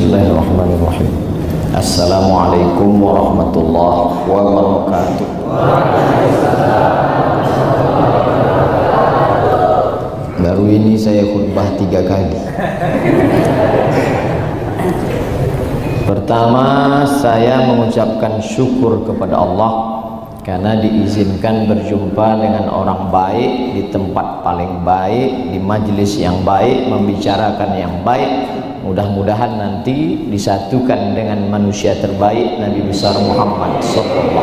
Bismillahirrahmanirrahim. Assalamualaikum warahmatullahi wabarakatuh. Baru ini saya khutbah 3 kali. Pertama, saya mengucapkan syukur kepada Allah karena diizinkan berjumpa dengan orang baik di tempat paling baik, di majelis yang baik, membicarakan yang baik. Mudah-mudahan nanti disatukan dengan manusia terbaik, Nabi besar Muhammad SAW.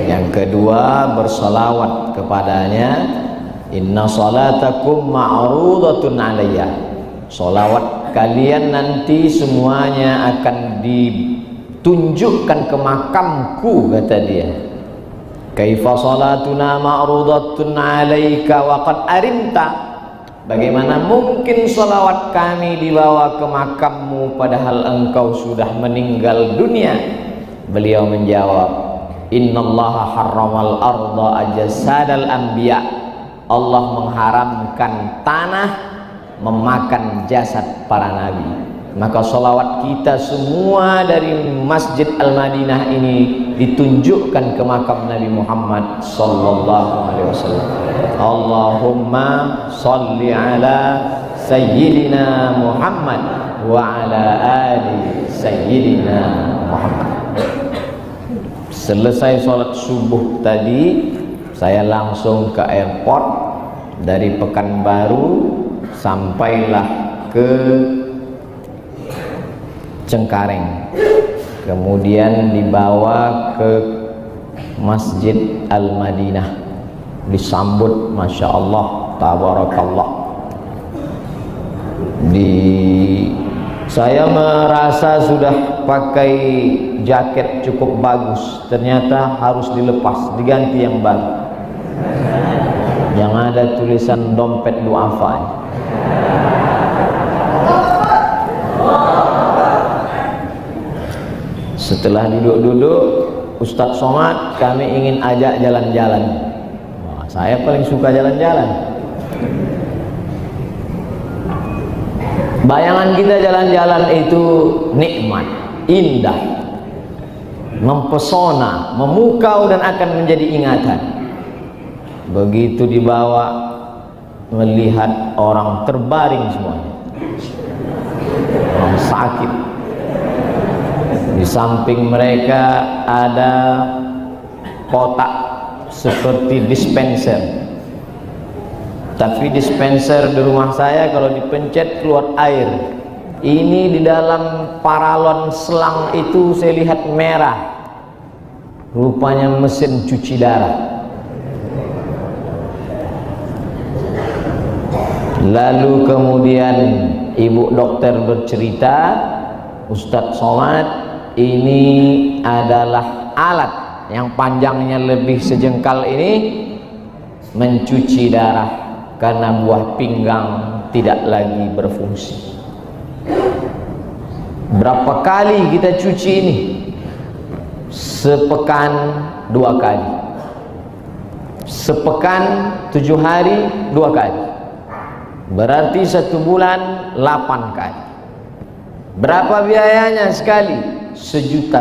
Yang kedua, bersalawat kepadanya. Inna salatakum ma'rudatun alayya. Salawat kalian nanti semuanya akan ditunjukkan ke makamku, kata dia. Kaifa salatuna ma'rudatun alayka wa qad arimta. Bagaimana mungkin salawat kami dibawa ke makammu padahal engkau sudah meninggal dunia? Beliau menjawab, innallaha harramal arda ajsadal anbiya. Allah mengharamkan tanah memakan jasad para nabi. Maka salawat kita semua dari Masjid Al-Madinah ini ditunjukkan ke makam Nabi Muhammad sallallahu alaihi wasallam. Allahumma salli ala sayyidina Muhammad wa ala ali sayyidina Muhammad. Selesai sholat subuh tadi, saya langsung ke airport dari Pekanbaru, sampailah ke Cengkareng, kemudian dibawa ke Masjid Al-Madinah, disambut Masya Allah, tabarakallah. Saya merasa sudah pakai jaket cukup bagus, ternyata harus dilepas, diganti yang baru yang ada tulisan dompet duafa. Setelah duduk-duduk, Ustadz Somad kami ingin ajak jalan-jalan. Saya paling suka jalan-jalan. Bayangan kita jalan-jalan itu nikmat, indah, mempesona, memukau dan akan menjadi ingatan. Begitu dibawa, melihat orang terbaring semuanya, orang sakit. Di samping mereka ada kotak seperti dispenser. Tapi dispenser di rumah saya kalau dipencet keluar air. Ini di dalam paralon selang itu saya lihat merah. Rupanya mesin cuci darah. Lalu kemudian ibu dokter bercerita, Ustadz Somad, ini adalah alat yang panjangnya lebih sejengkal ini mencuci darah karena buah pinggang tidak lagi berfungsi. Berapa kali kita cuci ini? Sepekan 2 kali, sepekan 7 hari 2 kali, berarti 1 bulan 8 kali. Berapa biayanya sekali? 1,5 juta.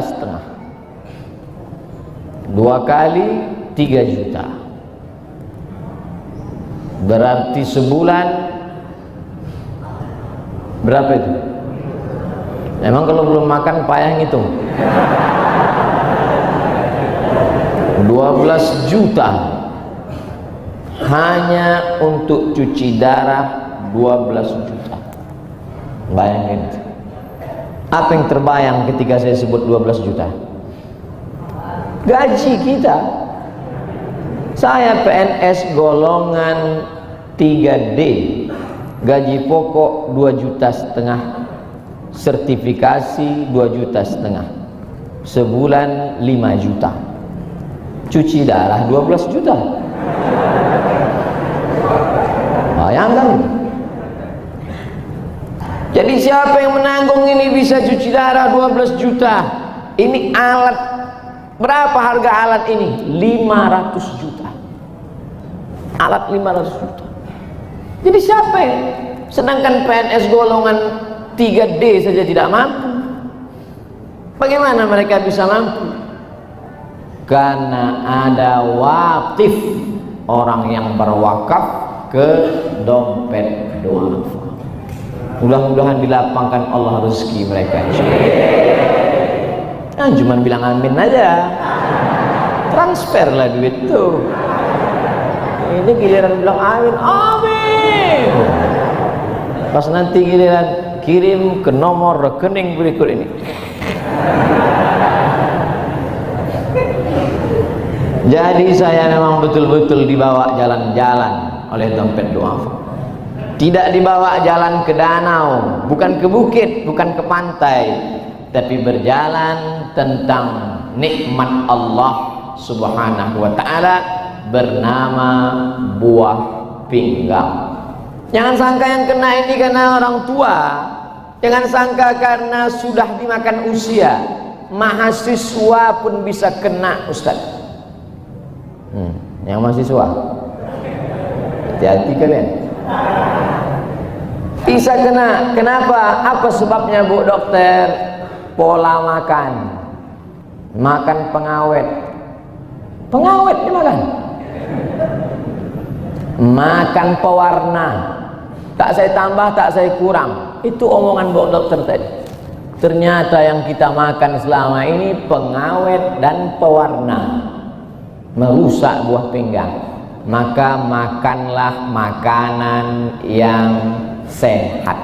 2 kali 3 juta. Berarti sebulan berapa itu? Emang kalau belum makan payah ngitung. 12 juta hanya untuk cuci darah, 12 juta. Bayangin. Apa yang terbayang ketika saya sebut 12 juta? Gaji kita. Saya PNS golongan 3D, gaji pokok 2,5 juta, sertifikasi 2,5 juta, sebulan 5 juta, cuci darah 12 juta. Bayangkan. Jadi siapa yang menanggung ini bisa cuci darah 12 juta? Ini alat, berapa harga alat ini? 500 juta. Alat 500 juta. Jadi siapa yang? Sedangkan PNS golongan 3D saja tidak mampu. Bagaimana mereka bisa mampu? Karena ada wakif, orang yang berwakaf ke dompet du'afa. Mudah-mudahan dilapangkan Allah rezeki mereka. Cuman bilang amin aja, transfer lah duit tuh. Ini giliran bilang amin, amin. Pas nanti giliran kirim ke nomor rekening berikut ini. Jadi saya memang betul-betul dibawa jalan-jalan oleh dompet du'afa. Tidak dibawa jalan ke danau, bukan ke bukit, bukan ke pantai, tapi berjalan tentang nikmat Allah Subhanahu wa ta'ala bernama buah pinggang. Jangan sangka yang kena ini karena orang tua, jangan sangka karena sudah dimakan usia. Mahasiswa pun bisa kena, Ustaz. Yang mahasiswa, hati-hati kalian. Bisa kena. Kenapa? Apa sebabnya, Bu Dokter? Pola makan. Makan pengawet. Pengawet dimakan. Makan pewarna. Tak saya tambah, tak saya kurang. Itu omongan Bu Dokter tadi. Ternyata yang kita makan selama ini pengawet dan pewarna, merusak buah pinggang. Maka makanlah makanan yang sehat.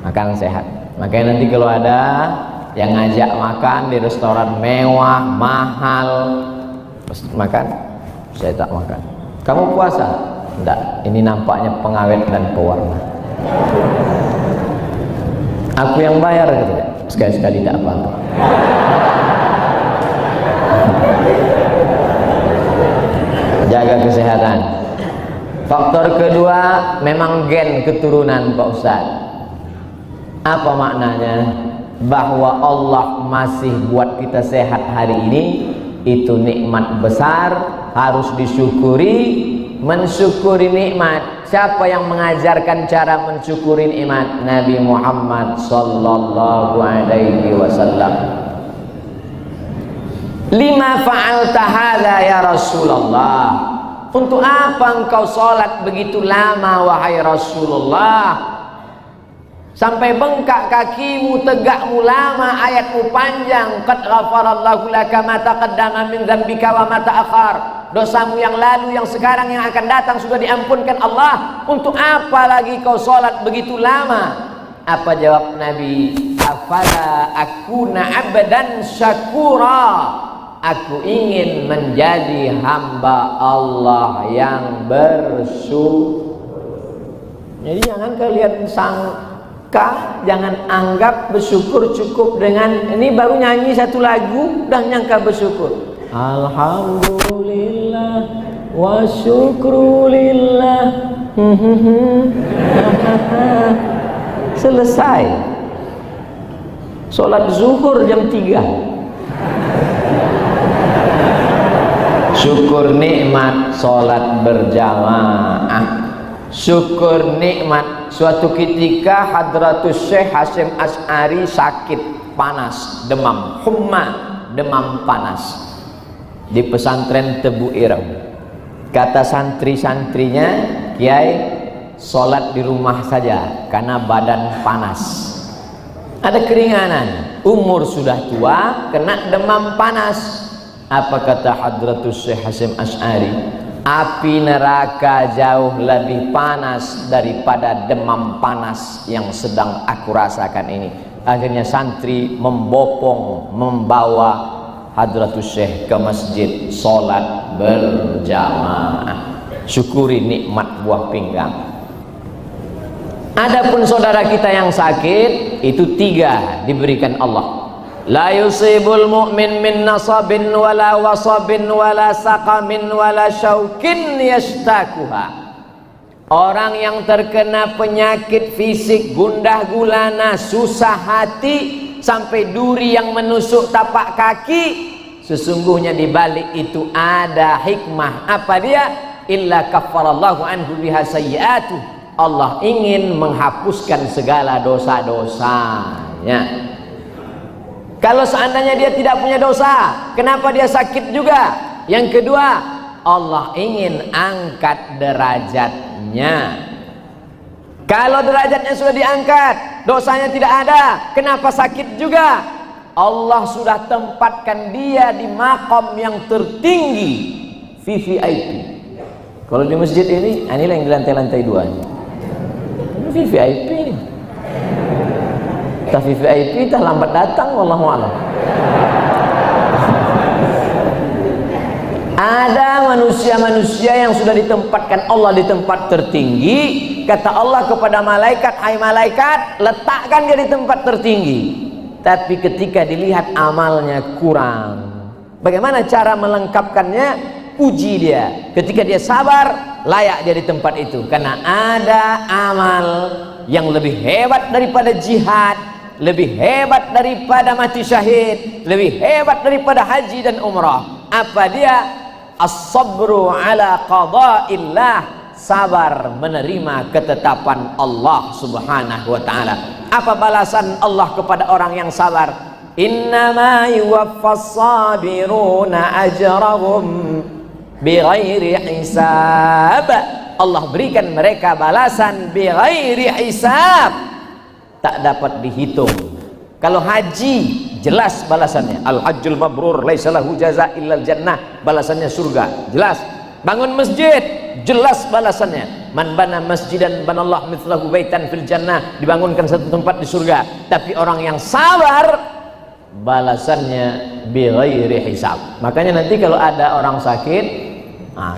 Makanan sehat. Makanya nanti kalau ada yang ngajak makan di restoran mewah, mahal, makan, saya tak makan. Kamu puasa? Enggak, ini nampaknya pengawet dan pewarna. Aku yang bayar, gitu. Sekali-sekali tak apa-apa. Jaga kesehatan. Faktor kedua memang gen keturunan, Pak Ustaz. Apa maknanya? Bahwa Allah masih buat kita sehat hari ini, itu nikmat besar, harus disyukuri. Mensyukuri nikmat, siapa yang mengajarkan cara mensyukuri nikmat? Nabi Muhammad sallallahu alaihi wasallam. Lima fa'alta hadza ya Rasulullah? Untuk apa engkau salat begitu lama wahai Rasulullah? Sampai bengkak kakimu, tegakmu lama, ayatmu panjang. Qad ghafarallahu laka ma taqaddama min dzambika wa ma ta'akhkhar. Dosamu yang lalu, yang sekarang, yang akan datang sudah diampunkan Allah. Untuk apa lagi kau salat begitu lama? Apa jawab Nabi? Afala akuna abdan syakura. Aku ingin menjadi hamba Allah yang bersyukur. Jadi jangan kalian sangka, jangan anggap bersyukur cukup dengan ini baru nyanyi satu lagu dan nyangka bersyukur. Alhamdulillah wa syukrulillah. Selesai. Sholat zuhur jam 3. Syukur nikmat sholat berjamaah. Syukur nikmat suatu ketika Hadratus Syekh Hasyim Asy'ari sakit panas, demam, humma, demam panas di pesantren Tebu Ireng. Kata santri-santrinya, Kiai, sholat di rumah saja karena badan panas. Ada keringanan, umur sudah tua, kena demam panas. Apa kata Hadratus Syekh Hasyim Asy'ari? Api neraka jauh lebih panas daripada demam panas yang sedang aku rasakan ini. Akhirnya santri membopong, membawa Hadratus Syekh ke masjid, sholat berjamaah. Syukuri nikmat buah pinggang. Adapun saudara kita yang sakit, itu 3 diberikan Allah. La yusibul mu'min min nasabin wala wasabin wala saqamin wala syaukin yastakuha. Orang yang terkena penyakit fisik, gundah gulana, susah hati, sampai duri yang menusuk tapak kaki, sesungguhnya di balik itu ada hikmah. Apa dia? Illa kaffarallahu anhu biha sayyi'atuh. Allah ingin menghapuskan segala dosa-dosanya. Kalau seandainya dia tidak punya dosa, kenapa dia sakit juga? Yang kedua, Allah ingin angkat derajatnya. Kalau derajatnya sudah diangkat, dosanya tidak ada, kenapa sakit juga? Allah sudah tempatkan dia di maqam yang tertinggi, VVIP. Kalau di masjid ini yang di lantai-lantai 2 ini VVIP ini. Entah VVIP entah lambat datang, wallahu a'lam. Ada manusia-manusia yang sudah ditempatkan Allah di tempat tertinggi. Kata Allah kepada malaikat, hai malaikat, letakkan dia di tempat tertinggi. Tapi ketika dilihat amalnya kurang, bagaimana cara melengkapkannya? Uji dia. Ketika dia sabar, layak dia di tempat itu. Karena ada amal yang lebih hebat daripada jihad, lebih hebat daripada mati syahid, lebih hebat daripada haji dan umrah. Apa dia? As-sabru ala qada'illah, sabar menerima ketetapan Allah subhanahu wa ta'ala. Apa balasan Allah kepada orang yang sabar? Innama yuwaffas sabiruna ajrahum bighairi hisab. Allah berikan mereka balasan bighairi hisab, tak dapat dihitung. Kalau haji jelas balasannya, al-hajjul mabrur laisa lahu jazaa illal jannah, balasannya surga, jelas. Bangun masjid, jelas balasannya. Man bana masjidan banallahu mithlahu baitan fil jannah, dibangunkan satu tempat di surga. Tapi orang yang sabar, balasannya bighairi hisab. Makanya nanti kalau ada orang sakit,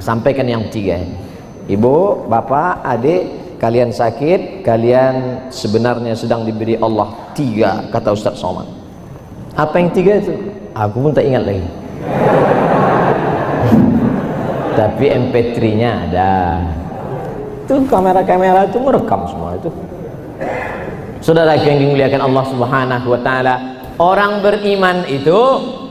sampaikan yang 3. Ibu, bapak, adik, kalian sakit, kalian sebenarnya sedang diberi Allah 3, kata Ustaz Somad. Apa yang 3 itu? Aku pun tak ingat lagi. Tapi MP3-nya ada. Itu kamera-kamera itu merekam semua itu. Saudara yang dimuliakan Allah Subhanahu wa taala, orang beriman itu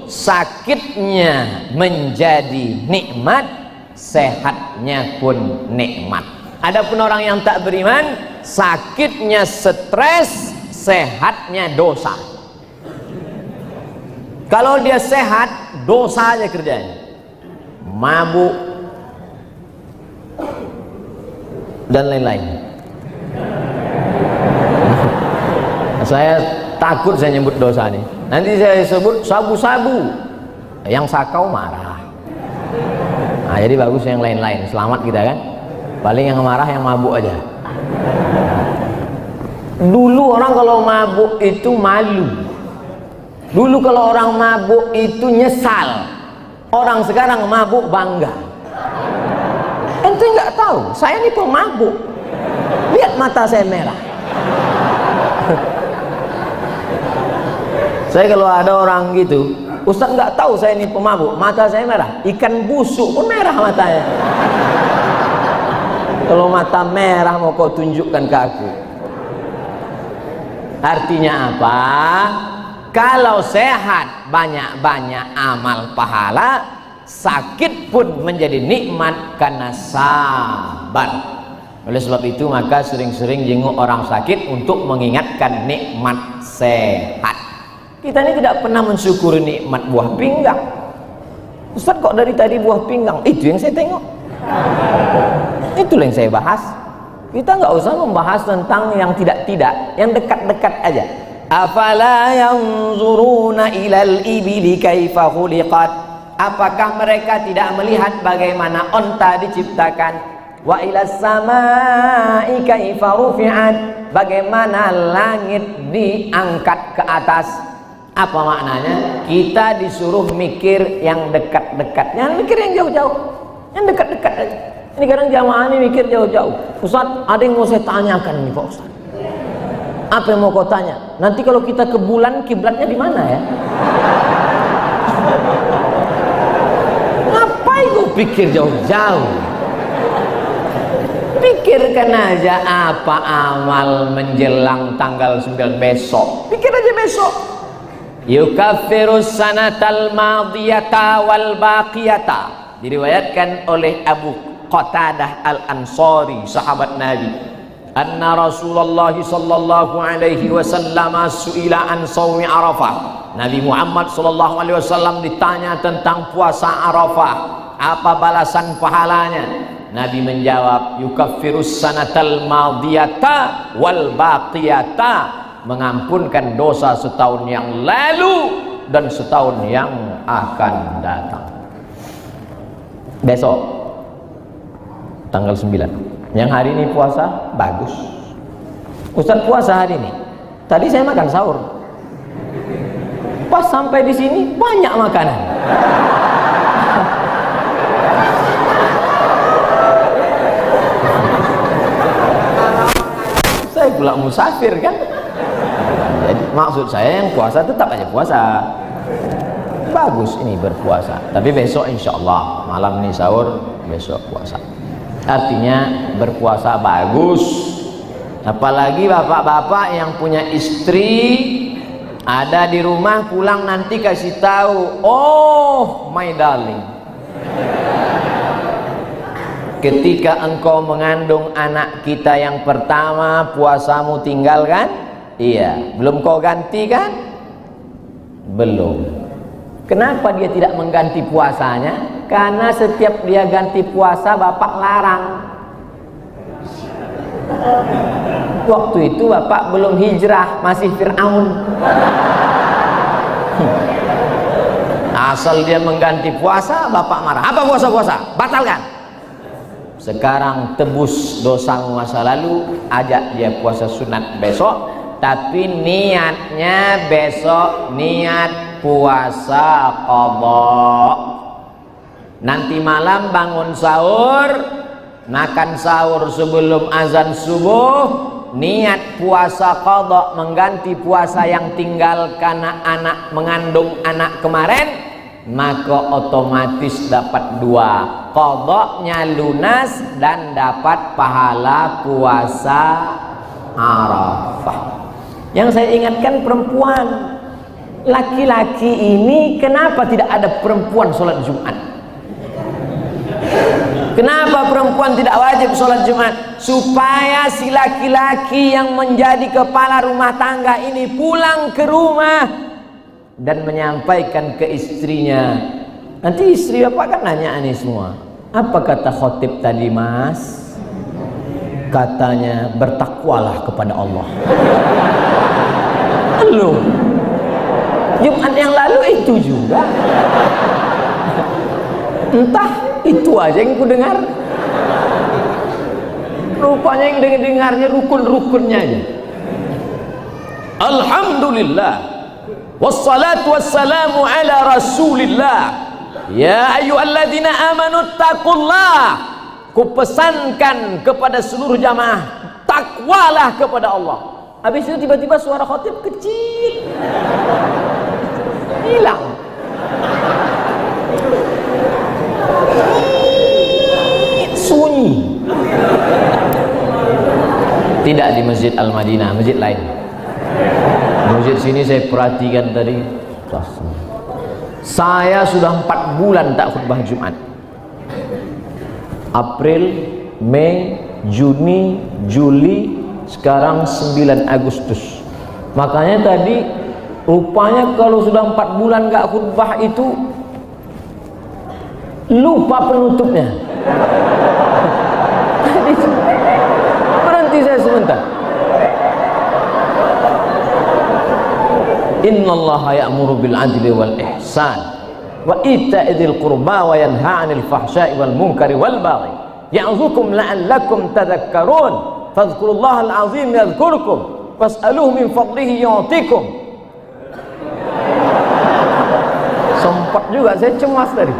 sakitnya menjadi nikmat, sehatnya pun nikmat. Adapun orang yang tak beriman, sakitnya stres, sehatnya dosa. Kalau dia sehat, dosa aja kerjanya, mabuk dan lain-lain. Saya takut saya nyebut dosa nih. Nanti saya sebut sabu-sabu, yang sakau marah. Jadi bagus yang lain-lain, selamat kita kan. Paling yang marah yang mabuk aja. Dulu orang kalau mabuk itu malu. Dulu kalau orang mabuk itu nyesal. Orang sekarang mabuk bangga. Ente nggak tahu, saya ini pemabuk. Lihat mata saya merah. Saya kalau ada orang gitu, Ustaz nggak tahu saya ini pemabuk, mata saya merah. Ikan busuk pun merah matanya. Kalau mata merah mau kau tunjukkan ke aku. Artinya apa? Kalau sehat banyak-banyak amal pahala, sakit pun menjadi nikmat karena sabar. Oleh sebab itu maka sering-sering jenguk orang sakit untuk mengingatkan nikmat sehat. Kita ini tidak pernah mensyukuri nikmat buah pinggang. Ustaz kok dari tadi buah pinggang? Itu yang saya tengok. Itulah yang saya bahas. Kita nggak usah membahas tentang yang tidak-tidak, yang dekat-dekat aja. Afala yanzuruna ilal ibili kaifa khuliqat. Apakah mereka tidak melihat bagaimana onta diciptakan? Wa ilas samai kaifa rufi'at. Bagaimana langit diangkat ke atas? Apa maknanya? Kita disuruh mikir yang dekat-dekat, jangan mikir yang jauh-jauh, yang dekat-dekat aja. Ini kadang jamaah ini mikir jauh-jauh. Ustaz, ada yang mau saya tanyakan nih Pak Ustaz. Apa yang mau kau tanya? Nanti kalau kita ke bulan, kiblatnya di mana ya? Ngapain kau pikir jauh-jauh? Pikirkan aja apa amal menjelang tanggal 9 besok. Pikir aja besok. Yukaffirus sanatal madiyata wal baqiyata. Diriwayatkan oleh Abu Qatadah Al-Ansari, sahabat Nabi. anna Rasulullah sallallahu alaihi wasallam su'ila an shaumi Arafah. Nabi Muhammad sallallahu alaihi wasallam ditanya tentang puasa Arafah, apa balasan pahalanya? Nabi menjawab, yukaffirus sanatal madiyata wal baqiyata, mengampunkan dosa setahun yang lalu dan setahun yang akan datang. Besok tanggal 9, yang hari ini puasa, bagus. Ustaz puasa hari ini, tadi saya makan sahur, pas sampai di sini banyak makanan. Saya pula musafir kan. Jadi maksud saya yang puasa tetap aja puasa. Bagus ini berpuasa. Tapi besok insya Allah malam ini sahur, besok puasa. Artinya berpuasa bagus. Apalagi bapak-bapak yang punya istri ada di rumah, pulang nanti kasih tahu, oh my darling, ketika engkau mengandung anak kita yang pertama, puasamu tinggalkan? Iya. Belum kau ganti kan? Belum. Kenapa dia tidak mengganti puasanya? Karena setiap dia ganti puasa, bapak larang. Waktu itu bapak belum hijrah, masih Fir'aun. Asal dia mengganti puasa, bapak marah. Apa puasa-puasa? Batalkan. Sekarang tebus dosa masa lalu, ajak dia puasa sunat besok, tapi niatnya besok niat puasa qadha. Nanti malam bangun sahur, makan sahur sebelum azan subuh, niat puasa qadha, mengganti puasa yang tinggal karena anak mengandung anak kemarin, maka otomatis dapat dua, qadhanya lunas dan dapat pahala puasa Arafah. Yang saya ingatkan perempuan, laki-laki ini kenapa tidak ada perempuan sholat Jumat? Kenapa perempuan tidak wajib sholat Jumat? Supaya si laki-laki yang menjadi kepala rumah tangga ini pulang ke rumah dan menyampaikan ke istrinya. Nanti istri bapak kan nanya ini semua, apa kata khotib tadi mas? Katanya bertakwalah kepada Allah. Loh, Jumat yang lalu itu juga. Entah, itu aja yang ku dengar. Rupanya yang dengarnya rukun-rukunnya aja. Alhamdulillah, wassalatu wassalamu ala rasulillah. Ya ayyuhalladzina amanu taqullah. Kupesankan kepada seluruh jamaah, takwalah kepada Allah. Habis itu tiba-tiba suara khotib kecil, hilang. Sunyi. Tidak di Masjid Al-Madinah, masjid lain. Masjid sini saya perhatikan tadi, saya sudah 4 bulan tak khutbah Jumat. April, Mei, Juni, Juli, sekarang 9 Agustus. Makanya tadi rupanya kalau sudah 4 bulan gak khutbah itu lupa penutupnya. Berhenti saya sebentar. Innallaha ya'muru bil adli wal ihsan wa ita'i dzil qurba wa yanha 'anil fahsya'i wal munkari wal baghi ya'dzukum la'allakum tadhakkarun fadhkurullaha al-'azim yadhkurkum was'aluhu min fadlihi yu'tikum. Sempat juga saya cemas tadi.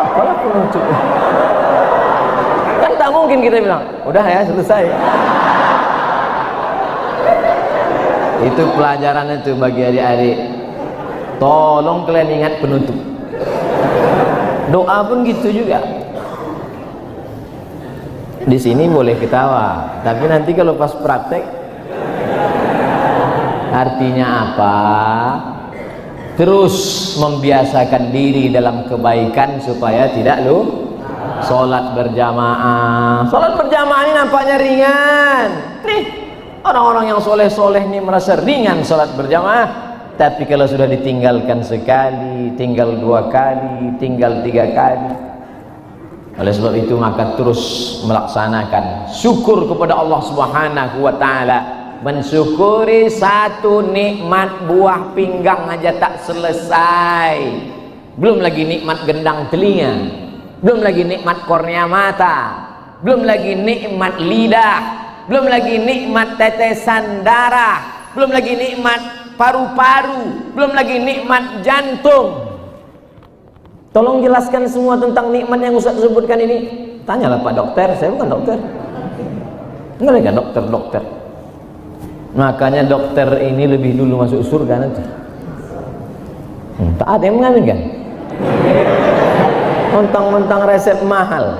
Apalah penutupnya? Kan tak mungkin kita bilang, udah ya selesai. Itu pelajaran itu bagi adik-adik. Tolong kalian ingat penutup. Doa pun gitu juga. Di sini boleh ketawa, tapi nanti kalau pas praktek, artinya apa? Terus membiasakan diri dalam kebaikan supaya tidak Sholat berjamaah. Sholat berjamaah ini nampaknya ringan. Nih, orang-orang yang soleh-soleh ini merasa ringan sholat berjamaah. Tapi kalau sudah ditinggalkan sekali, tinggal 2 kali, tinggal 3 kali. Oleh sebab itu maka terus melaksanakan syukur kepada Allah Subhanahu wa taala. Mensyukuri satu nikmat buah pinggang aja tak selesai. Belum lagi nikmat gendang telinga, belum lagi nikmat kornea mata, belum lagi nikmat lidah, belum lagi nikmat tetesan darah, belum lagi nikmat paru-paru, belum lagi nikmat jantung. Tolong jelaskan semua tentang nikmat yang Ustaz sebutkan ini. Tanyalah Pak Dokter, saya bukan dokter. Enggak ada dokter-dokter. Makanya dokter ini lebih dulu masuk surga nanti. Tak ada yang mengaminkan. Mentang-mentang resep mahal.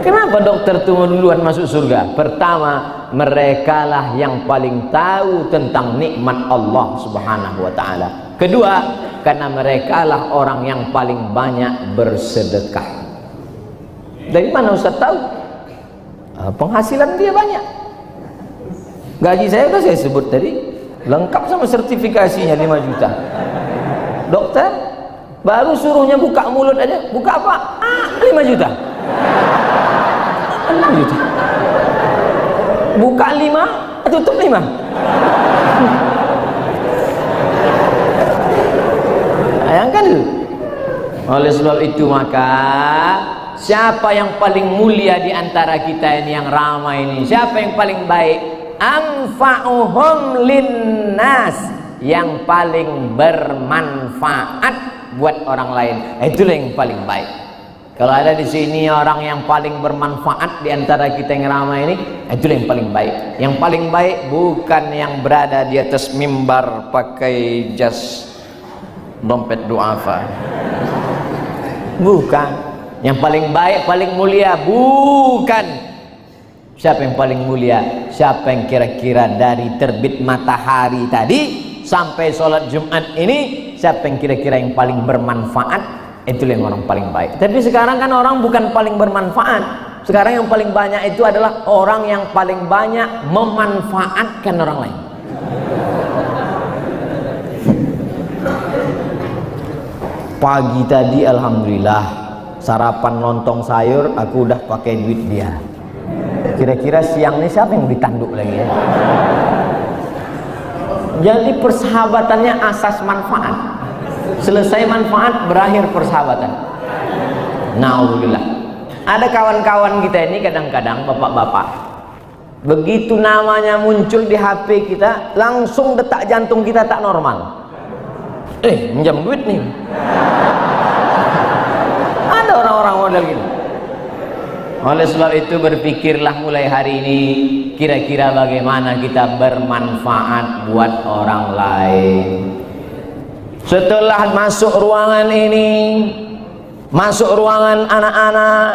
Kenapa dokter itu duluan masuk surga? Pertama, merekalah yang paling tahu tentang nikmat Allah Subhanahu wa taala. Kedua, karena merekalah orang yang paling banyak bersedekah. Dari mana Ustaz tahu? Penghasilan dia banyak. Gaji saya sudah saya sebut tadi, lengkap sama sertifikasinya 5 juta. Dokter baru suruhnya buka mulut aja, buka apa? 5 juta. 6 juta. Buka 5, tutup 5. Bayangkan dulu. Oleh sebab itu maka siapa yang paling mulia di antara kita ini yang ramai ini? Siapa yang paling baik? Anfa'uhum linnas, yang paling bermanfaat buat orang lain. Itulah yang paling baik. Kalau ada di sini orang yang paling bermanfaat di antara kita yang ramai ini, itulah yang paling baik. Yang paling baik bukan yang berada di atas mimbar pakai jas dompet duafa. Bukan. Yang paling baik, paling mulia bukan. Siapa yang paling mulia? Siapa yang kira-kira dari terbit matahari tadi sampai sholat Jumat ini, siapa yang kira-kira yang paling bermanfaat? Itulah yang orang paling baik. Tapi sekarang kan orang bukan paling bermanfaat. Sekarang yang paling banyak itu adalah orang yang paling banyak memanfaatkan orang lain. Pagi tadi alhamdulillah sarapan lontong sayur aku udah pakai duit dia. Kira-kira siang ini siapa yang ditanduk lagi ya? Jadi persahabatannya asas manfaat. Selesai manfaat berakhir persahabatan. Na'udzubillah. Ada kawan-kawan kita ini kadang-kadang bapak-bapak, begitu namanya muncul di HP kita, langsung detak jantung kita tak normal. Minjam duit nih. Ada orang-orang model gitu. Oleh sebab itu berpikirlah mulai hari ini, kira-kira bagaimana kita bermanfaat buat orang lain. Setelah masuk ruangan ini, masuk ruangan anak-anak,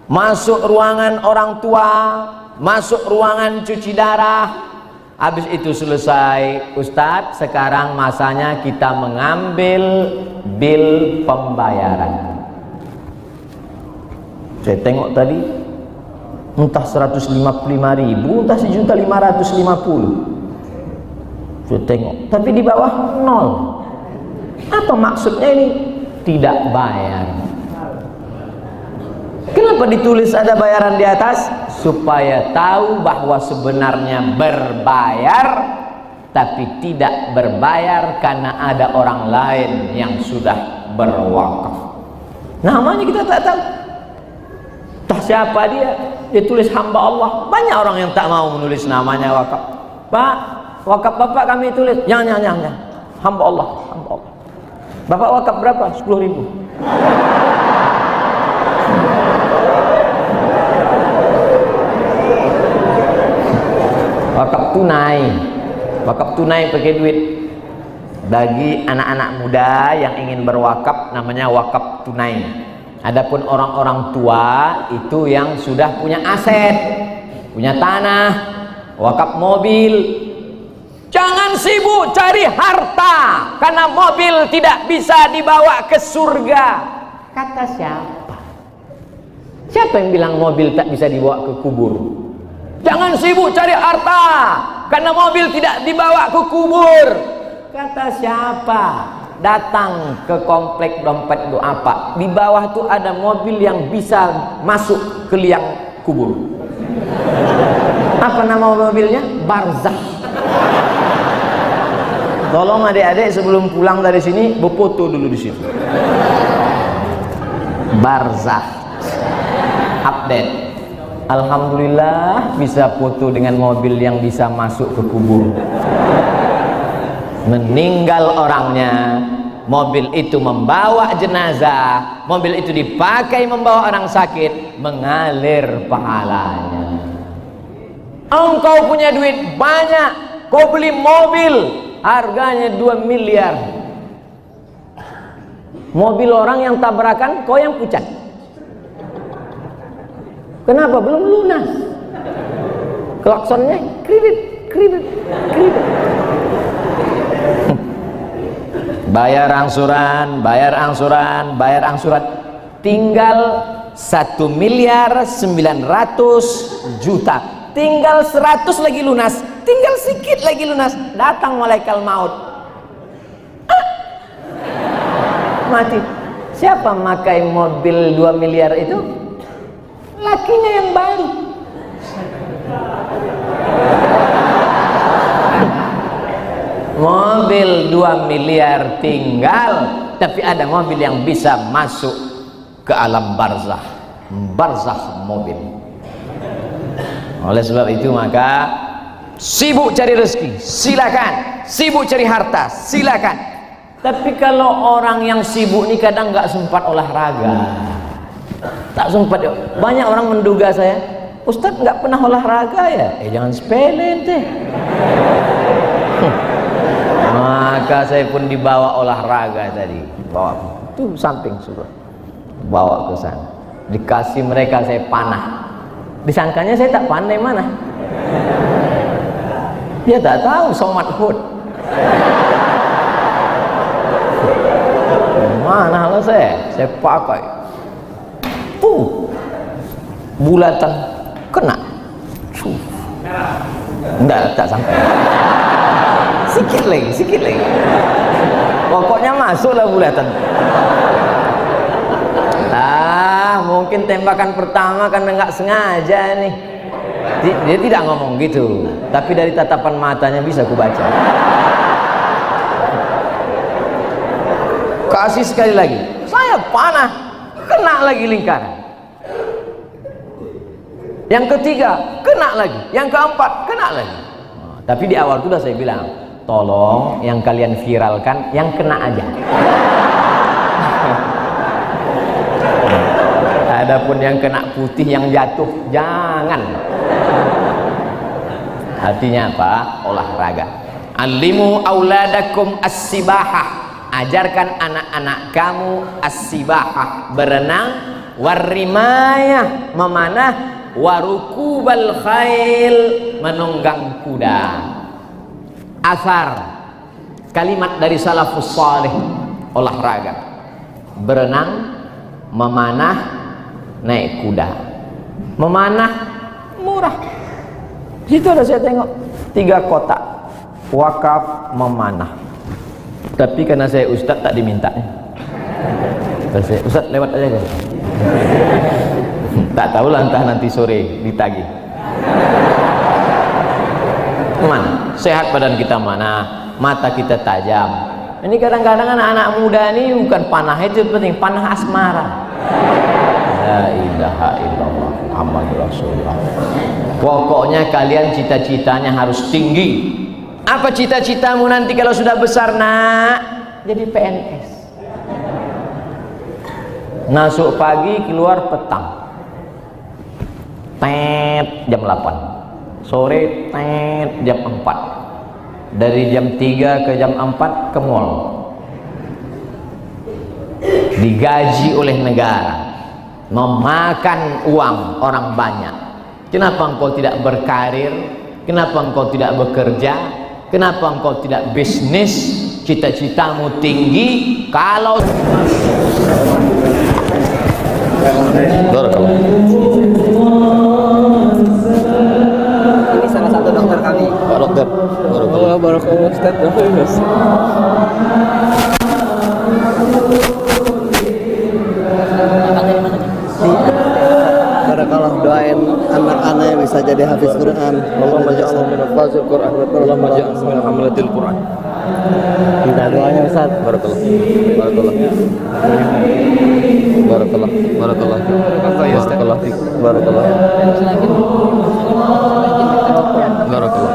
masuk ruangan orang tua, masuk ruangan cuci darah, habis itu selesai, Ustadz, sekarang masanya kita mengambil bil pembayaran. Saya tengok tadi entah 155.000, entah 1.550.000. Saya tengok, tapi di bawah 0. Apa maksudnya ini? Tidak bayar. Kenapa ditulis ada bayaran di atas? Supaya tahu bahwa sebenarnya berbayar, tapi tidak berbayar karena ada orang lain yang sudah berwakaf. Namanya kita tak tahu. Entah siapa dia. Dia tulis hamba Allah. Banyak orang yang tak mau menulis namanya wakaf. Pak, wakaf bapak kami tulis. Jangan. Hamba Allah, hamba Allah. Bapak wakaf berapa? 10.000. Wakaf tunai. Wakaf tunai pakai duit. Bagi anak-anak muda yang ingin berwakaf namanya wakaf tunai. Adapun orang-orang tua itu yang sudah punya aset, punya tanah, wakaf mobil. Jangan sibuk sibuk cari harta karena mobil tidak bisa dibawa ke surga. Kata siapa? Siapa yang bilang mobil tak bisa dibawa ke kubur? Jangan sibuk cari harta karena mobil tidak dibawa ke kubur. Kata siapa? Datang ke komplek dompet Duafa. Di bawah tuh ada mobil yang bisa masuk ke liang kubur. Apa nama mobilnya? Barzakh. Tolong adik-adik sebelum pulang dari sini berfoto dulu di situ. Barzakh. Update. Alhamdulillah bisa foto dengan mobil yang bisa masuk ke kubur. Meninggal orangnya, mobil itu membawa jenazah, mobil itu dipakai membawa orang sakit, mengalir pahalanya. Engkau punya duit banyak, kau beli mobil harganya 2 miliar. Mobil orang yang tabrakan, kau yang pucat. Kenapa? Belum lunas. Klaksonnya kredit, kredit, kredit. Bayar angsuran, bayar angsuran, bayar angsuran. Tinggal 1.900.000.000. Tinggal 100 lagi lunas. Tinggal sedikit lagi lunas. Datang malaikat maut. Mati. Siapa makai mobil 2 miliar itu? Lakinya yang baru. Mobil 2 miliar tinggal, tapi ada mobil yang bisa masuk ke alam barzakh. Barzakh mobil. Oleh sebab itu maka sibuk cari rezeki, silakan. Sibuk cari harta, silakan. Tapi kalau orang yang sibuk ini kadang nggak sempat olahraga. Tak sempat. Banyak orang menduga saya, Ustadz nggak pernah olahraga ya? Jangan sepele ente. Maka saya pun dibawa olahraga tadi, bawa tuh samping suruh, bawa ke sana. Dikasih mereka saya panah. Disangkanya saya tak pandai mana. Dia tak tahu somat hud. Mana lah saya pakai. Bulatan kena. Enggak, tak sampai. Sikit lagi. Pokoknya masuklah bulatan. Mungkin tembakan pertama karena nggak sengaja nih. Dia tidak ngomong gitu, tapi dari tatapan matanya bisa kubaca. Kasih sekali lagi, saya panah, kena lagi lingkaran. Yang ketiga, kena lagi. Yang keempat, kena lagi. Tapi di awal sudah saya bilang, tolong yang kalian viralkan yang kena aja. Adapun yang kena putih yang jatuh jangan. Artinya apa? Olahraga. Alimu auladakum as-sibahah. Ajarkan anak-anak kamu as-sibahah, berenang, warrimayah, memanah, warukubal khail, menunggang kuda. Asar, kalimat dari salafus salih, olahraga, berenang, memanah, naik kuda. Memanah murah. Situ ada saya tengok 3 kotak wakaf memanah. Tapi karena saya ustaz tak diminta. Ustaz lewat aja kan. Tak tahu lah, entah nanti sore ditagih. Mana? Sehat badan kita mana? Mata kita tajam. Ini kadang-kadang anak-anak muda ini bukan panah itu penting, panah asmara. La ilaha illallah Muhammadur Rasulullah. Pokoknya kalian cita-citanya harus tinggi. Apa cita-citamu nanti kalau sudah besar, nak? Jadi PNS. Masuk pagi, keluar petang. Tet jam 8. Sore tet jam 4. Dari jam 3 ke jam 4 ke mall. Digaji oleh negara. Memakan uang orang banyak. Kenapa engkau tidak berkarir? Kenapa engkau tidak bekerja? Kenapa engkau tidak bisnis? Cita-citamu tinggi. Kalau ini salah satu dokter kami. Pak Dokter, Barakallah Ustaz. Barakallah, doain anak-anak yang bisa jadi hafiz Quran. Allahumma ja'alna min hafazil Quran wa Allahumma ja'alna min hamalatil Quran. Minta doanya Ustaz. Barakallah. Barakallah. Barakallah. Barakallah. Barakallah. Barakallah. Barakallah.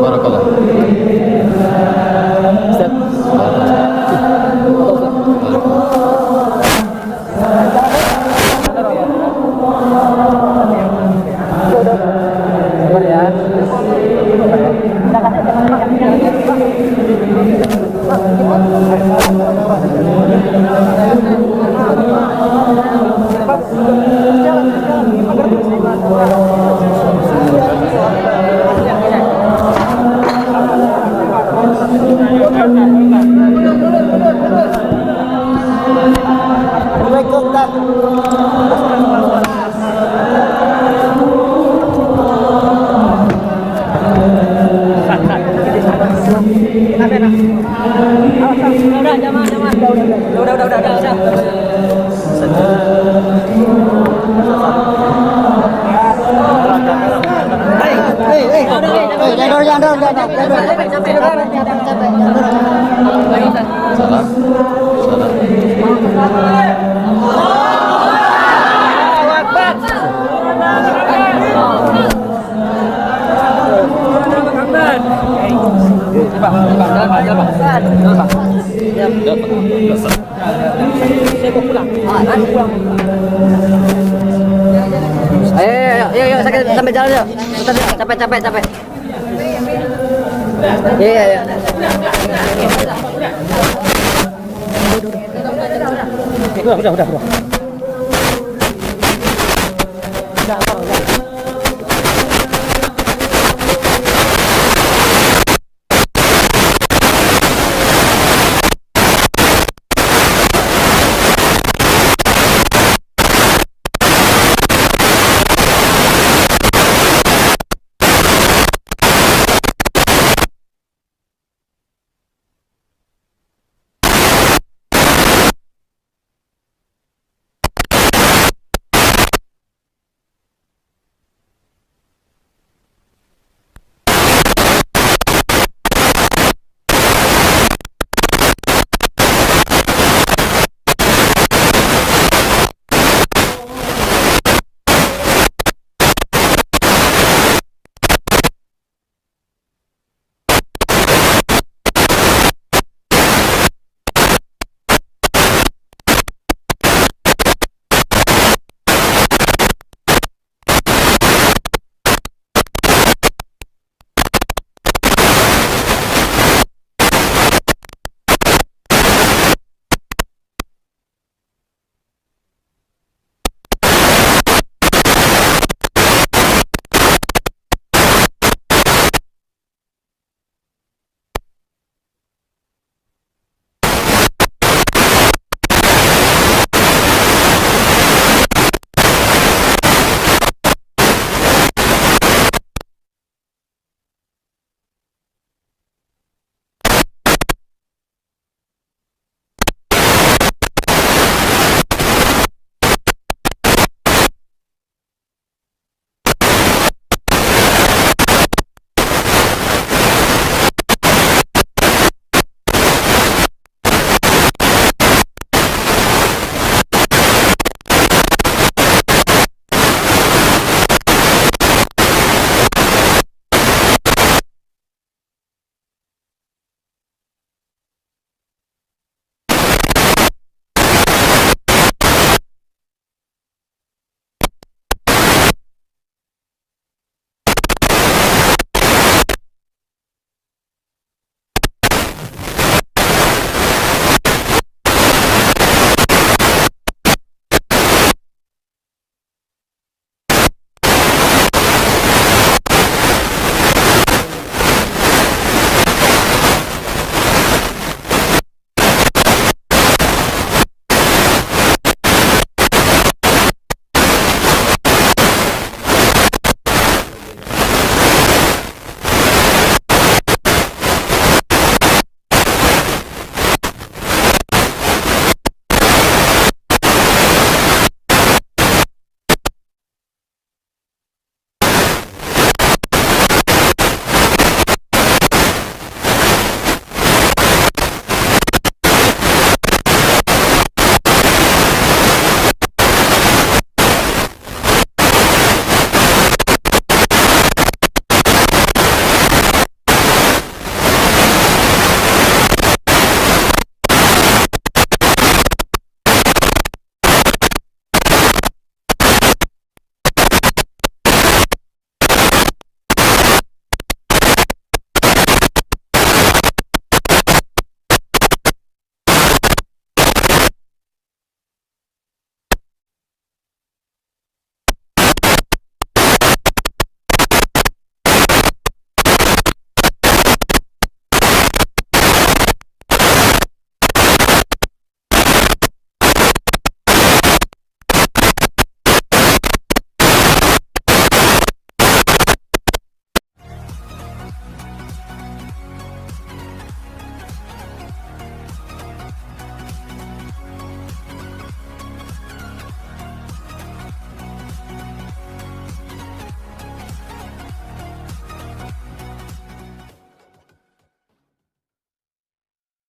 Barakallah. Ayo, sampai jalan yuk. Capek. Iya. Udah.